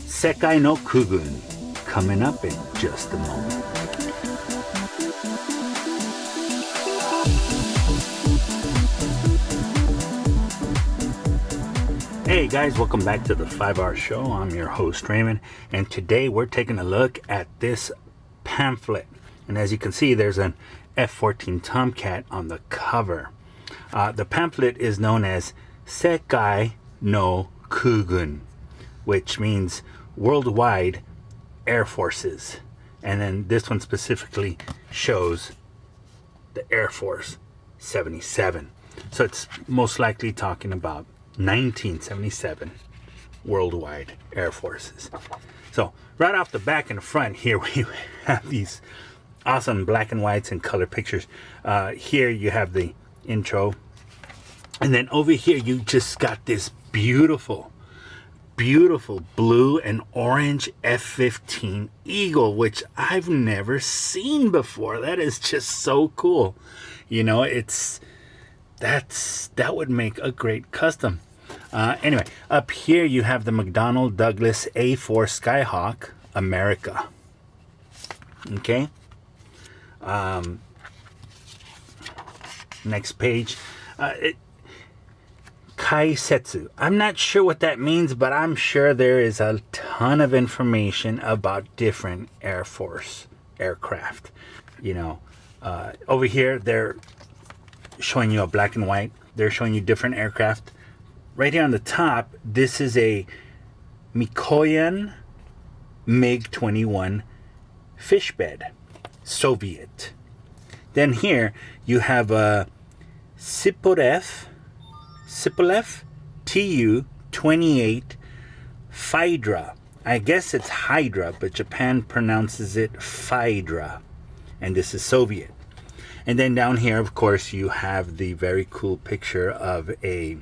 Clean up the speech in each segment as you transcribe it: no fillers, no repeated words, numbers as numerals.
Sekai no Kugun, coming up in just a moment. Hey guys, welcome back to the 5-Hour Show. I'm your host Raymond, and today we're taking a look at this pamphlet. And as you can see, there's an F-14 Tomcat on the cover. The pamphlet is known as Sekai no Kugun, which means worldwide air forces. And then this one specifically shows the Air Force 77. So it's most likely talking about 1977 worldwide air forces. So right off the back and the front here, we have these awesome black and whites and color pictures. Here you have the intro, and then over here you just got this beautiful blue and orange F-15 Eagle, which I've never seen before. That is just so cool. You know, that would make a great custom. Anyway, up here you have the McDonnell Douglas A4 Skyhawk America. Okay. Next page. Kaisetsu. I'm not sure what that means, but I'm sure there is a ton of information about different Air Force aircraft. You know, over here they're showing you a black and white. They're showing you different aircraft. Right here on the top, this is a Mikoyan MiG-21 fish bed, Soviet. Then here you have a Sipolev Tu-28 Phaedra. I guess it's Hydra, but Japan pronounces it Phaedra. And this is Soviet. And then down here, of course, you have the very cool picture of a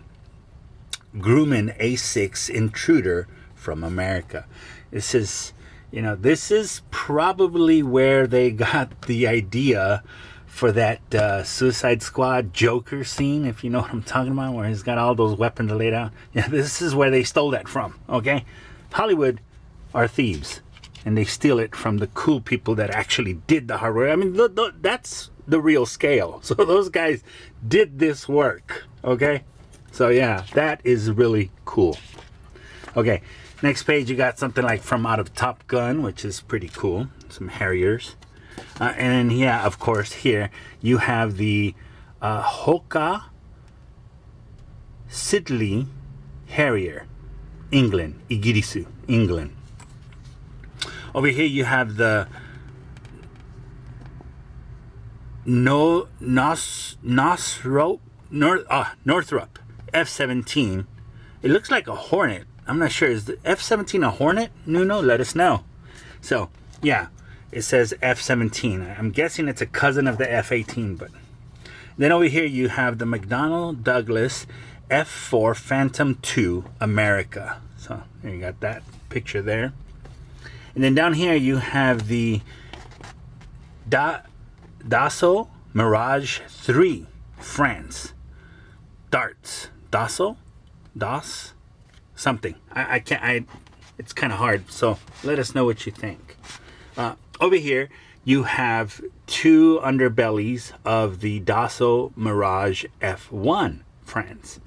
Grumman A6 Intruder from America. This is probably where they got the idea for that Suicide Squad Joker scene, if you know what I'm talking about, where he's got all those weapons laid out. Yeah, this is where they stole that from, okay? Hollywood are thieves, and they steal it from the cool people that actually did the hard work. I mean, that's the real scale. So those guys did this work, okay? So yeah, that is really cool. Okay, next page you got something like from out of Top Gun, which is pretty cool. Some Harriers. And then, yeah, of course, here you have the Hoka Siddeley Harrier, England, Igirisu, England. Over here you have the Northrop F-17. It looks like a Hornet. I'm not sure. Is the F-17 a Hornet? Nuno, let us know. So, yeah, it says F-17. I'm guessing it's a cousin of the F-18. But then over here you have the McDonnell Douglas F-4 Phantom II America. So there you got that picture there. And then down here you have the Dassault Mirage 3 France. Darts. Dassault? Das? Something. I can't. It's kind of hard. So let us know what you think. Over here, you have two underbellies of the Dassault Mirage F1 France.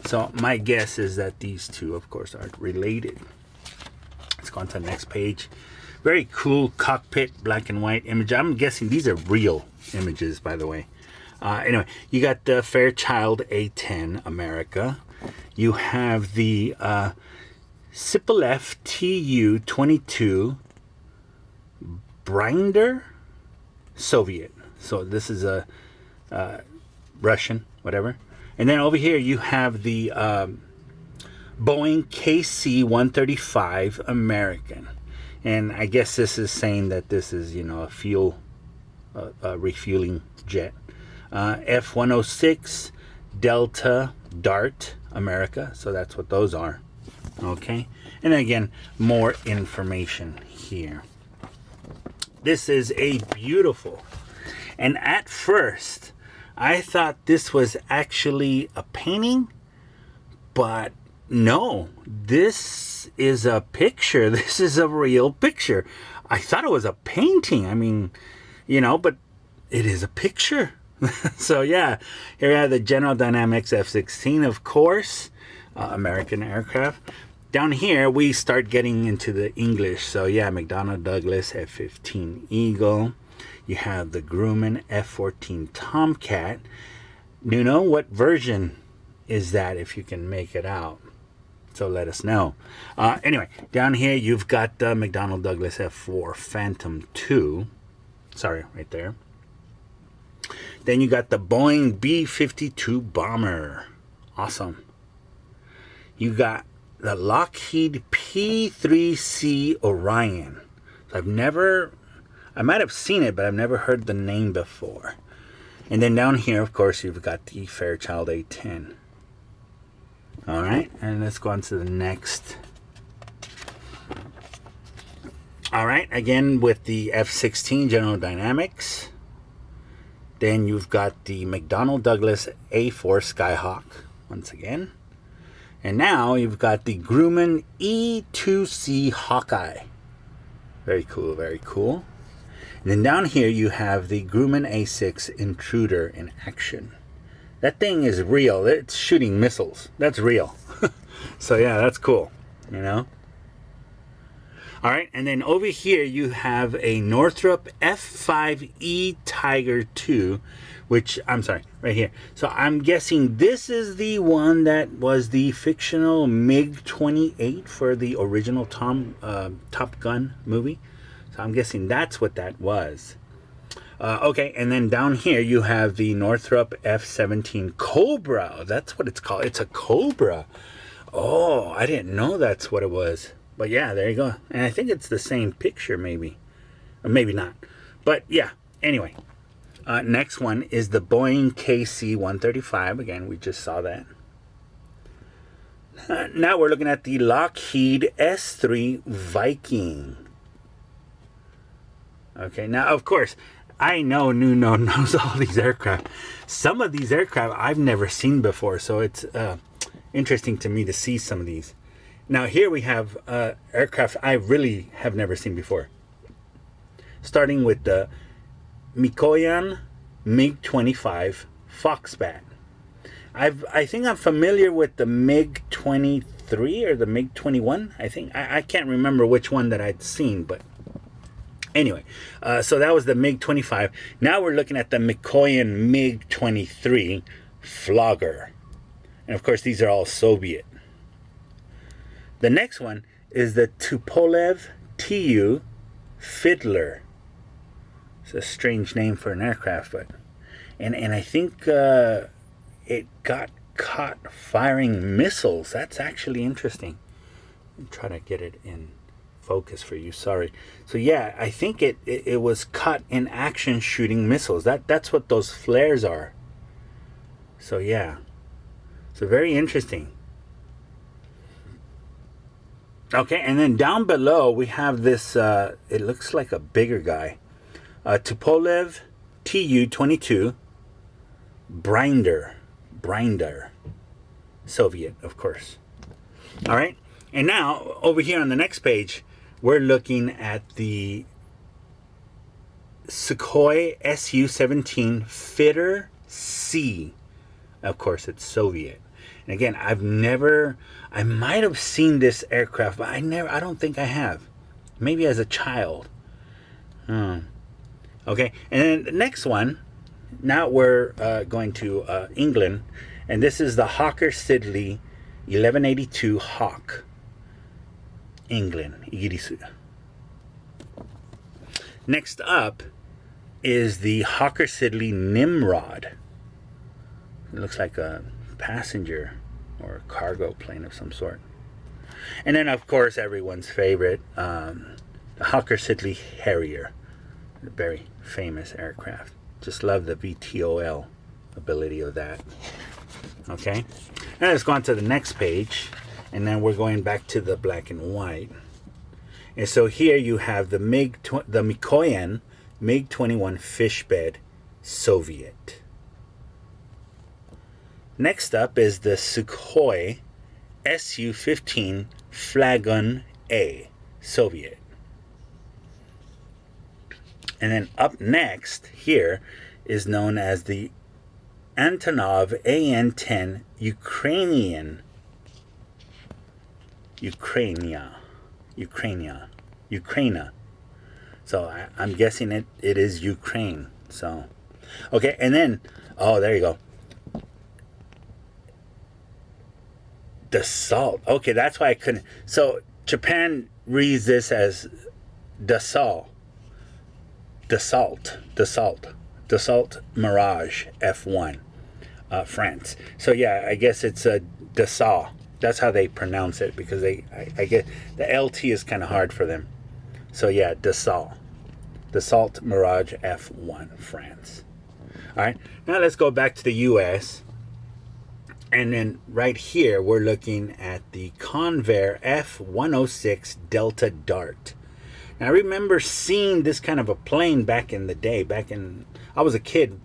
So my guess is that these two, of course, are related. Let's go on to the next page. Very cool cockpit black and white image. I'm guessing these are real images, by the way. Anyway, you got the Fairchild A10 America. You have the Sipolev Tu-22 Brinder Soviet. So this is a Russian, whatever. And then over here you have the Boeing KC-135 American. And I guess this is saying that this is, a refueling jet. F-106 Delta Dart America. So that's what those are. Okay. And again, more information here. This is a beautiful, and at first I thought this was actually a painting, but No, this is a picture. This is a real picture. I thought it was a painting. I mean, but it is a picture. So yeah, here we have the General Dynamics F-16, of course, American aircraft. Down here, we start getting into the English. So yeah, McDonnell Douglas F-15 Eagle. You have the Grumman F-14 Tomcat. Nuno, what version is that, if you can make it out? So let us know. Anyway, down here, you've got the McDonnell Douglas F-4 Phantom II. Sorry, right there. Then you got the Boeing B-52 Bomber. Awesome. You got the Lockheed P-3C Orion. So I might have seen it, but I've never heard the name before. And then down here, of course, you've got the Fairchild A-10. All right, and let's go on to the next. All right, again with the F-16 General Dynamics. Then you've got the McDonnell Douglas A-4 Skyhawk, once again. And now you've got the Grumman E-2C Hawkeye. Very cool, very cool. And then down here you have the Grumman A-6 Intruder in action. That thing is real. It's shooting missiles. That's real. So yeah, that's cool, All right, and then over here you have a Northrop F-5E Tiger II, which, I'm sorry, right here. So I'm guessing this is the one that was the fictional MiG-28 for the original Top Gun movie. So I'm guessing that's what that was. Okay, and then down here you have the Northrop F-17 Cobra. That's what it's called. It's a Cobra. Oh, I didn't know that's what it was. But yeah, there you go. And I think it's the same picture, maybe. Or maybe not. But yeah, anyway. Next one is the Boeing KC-135. Again, we just saw that. Now we're looking at the Lockheed S-3 Viking. Okay, now, of course, I know Nuno knows all these aircraft. Some of these aircraft I've never seen before, so it's interesting to me to see some of these. Now, here we have aircraft I really have never seen before. Starting with the Mikoyan MiG-25 Foxbat. I think I'm familiar with the MiG-23 or the MiG-21. I can't remember which one that I'd seen, but anyway. So that was the MiG-25. Now we're looking at the Mikoyan MiG-23 Flogger. And of course, these are all Soviet. The next one is the Tupolev Tu Fiddler. It's a strange name for an aircraft, but and I think it got caught firing missiles. That's actually interesting. I'm trying to get it in focus for you. Sorry. So yeah, I think it was caught in action shooting missiles. That's what those flares are. So yeah, so very interesting. Okay, and then down below we have this. It looks like a bigger guy. Tupolev Tu-22 Brinder, Soviet, of course. All right, and now over here on the next page, we're looking at the Sukhoi Su-17 Fitter C. Of course, it's Soviet. And again, I might have seen this aircraft, but I don't think I have. Maybe as a child. Okay, and then the next one, now we're going to England, and this is the Hawker Siddeley 1182 Hawk. England, Igirisu. Next up is the Hawker Siddeley Nimrod. It looks like a passenger or a cargo plane of some sort. And then, of course, everyone's favorite, the Hawker Siddeley Harrier. A very famous aircraft. Just love the VTOL ability of that. Okay. Now let's go on to the next page. And then we're going back to the black and white. And so here you have the Mikoyan MiG-21 Fishbed Soviet. Next up is the Sukhoi Su-15 Flagon A, Soviet. And then up next here is known as the Antonov AN-10 Ukrainian. So I'm guessing it is Ukraine. So, okay, and then, oh, there you go. Dassault. Okay, that's why I couldn't. So Japan reads this as Dassault. Dassault Mirage F1, France. So yeah, I guess it's a Dassault. That's how they pronounce it, because I get the LT is kind of hard for them. So yeah, Dassault Mirage F1, France. All right, now let's go back to the U.S. And then right here, we're looking at the Convair F-106 Delta Dart. Now, I remember seeing this kind of a plane back in the day. I was a kid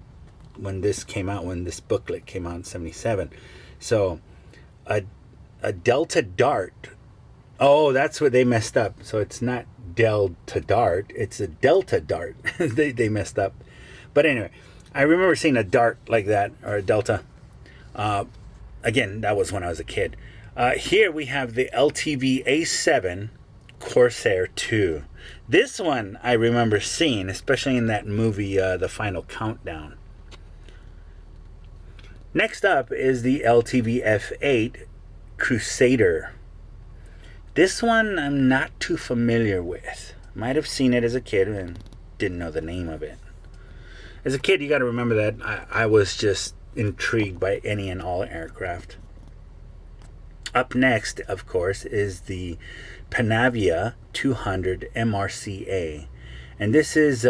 when this came out, when this booklet came out in 77. So, a Delta Dart. Oh, that's where they messed up. So it's not Delta Dart. It's a Delta Dart. they messed up. But anyway, I remember seeing a Dart like that, or a Delta. Again, that was when I was a kid. Here we have the LTV A7 Corsair 2. This one I remember seeing, especially in that movie, The Final Countdown. Next up is the LTV F8 Crusader. This one I'm not too familiar with. Might have seen it as a kid and didn't know the name of it. As a kid, you got to remember that I was just intrigued by any and all aircraft. Up next, of course, is the Panavia 200 MRCA. And this is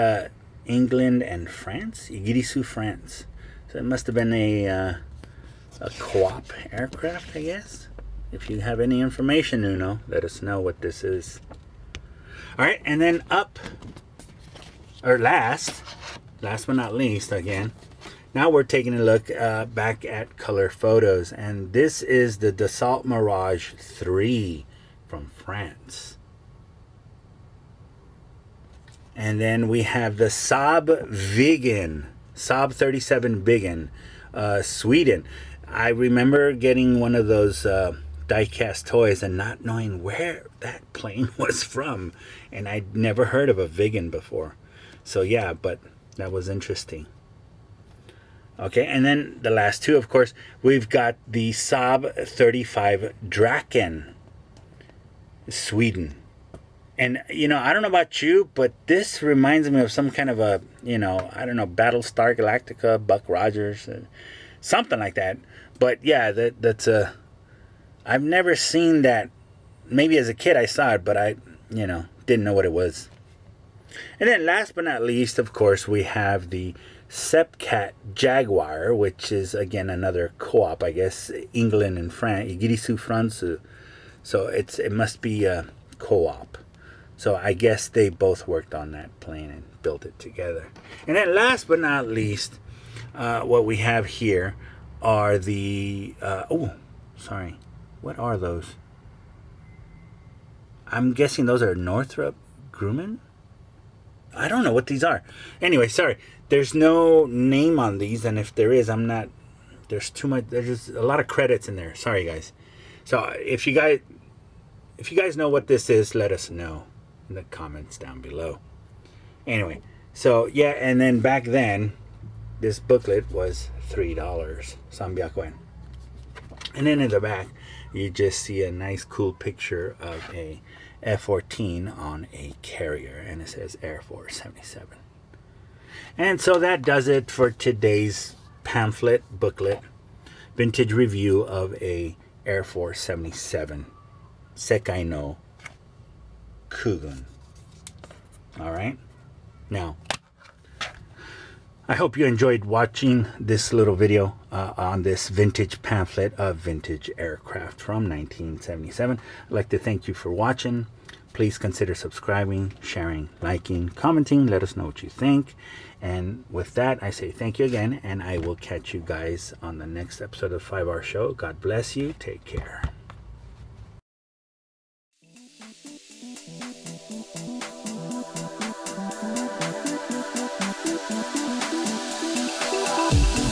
England and France, Iguizu, France. So it must have been a co-op aircraft, I guess. If you have any information, Uno, let us know what this is. All right, and then last but not least, again, now we're taking a look back at color photos, and this is the Dassault Mirage 3 from France. And then we have the Saab Viggen, Saab 37 Viggen, Sweden. I remember getting one of those die-cast toys and not knowing where that plane was from, and I'd never heard of a Viggen before. So yeah, but that was interesting. Okay, and then the last two, of course, we've got the Saab 35 Draken, Sweden. And, you know, I don't know about you, but this reminds me of some kind of a, you know, I don't know, Battlestar Galactica, Buck Rogers, something like that. But yeah, that's a, I've never seen that. Maybe as a kid I saw it, but I, you know, didn't know what it was. And then last but not least, of course, we have the Sepcat Jaguar, which is, again, another co-op, I guess, England and France, Iguizu, France. So it must be a co-op. So I guess they both worked on that plane and built it together. And then last but not least, what we have here are the, what are those? I'm guessing those are Northrop Grumman? I don't know what these are. Anyway, sorry. There's no name on these, and if there is, there's too much, there's just a lot of credits in there. Sorry, guys. So if you guys know what this is, let us know in the comments down below. Anyway, so yeah, and then back then, this booklet was $3. Sambiakwen. And then in the back, you just see a nice cool picture of a F-14 on a carrier, and it says Air Force 77. And so that does it for today's pamphlet booklet vintage review of a Air Force 77 Sekai no Kugun. All right. Now, I hope you enjoyed watching this little video on this vintage pamphlet of vintage aircraft from 1977. I'd like to thank you for watching. Please consider subscribing, sharing, liking, commenting. Let us know what you think. And with that, I say thank you again, and I will catch you guys on the next episode of 5R Show. God bless you. Take care. Bye.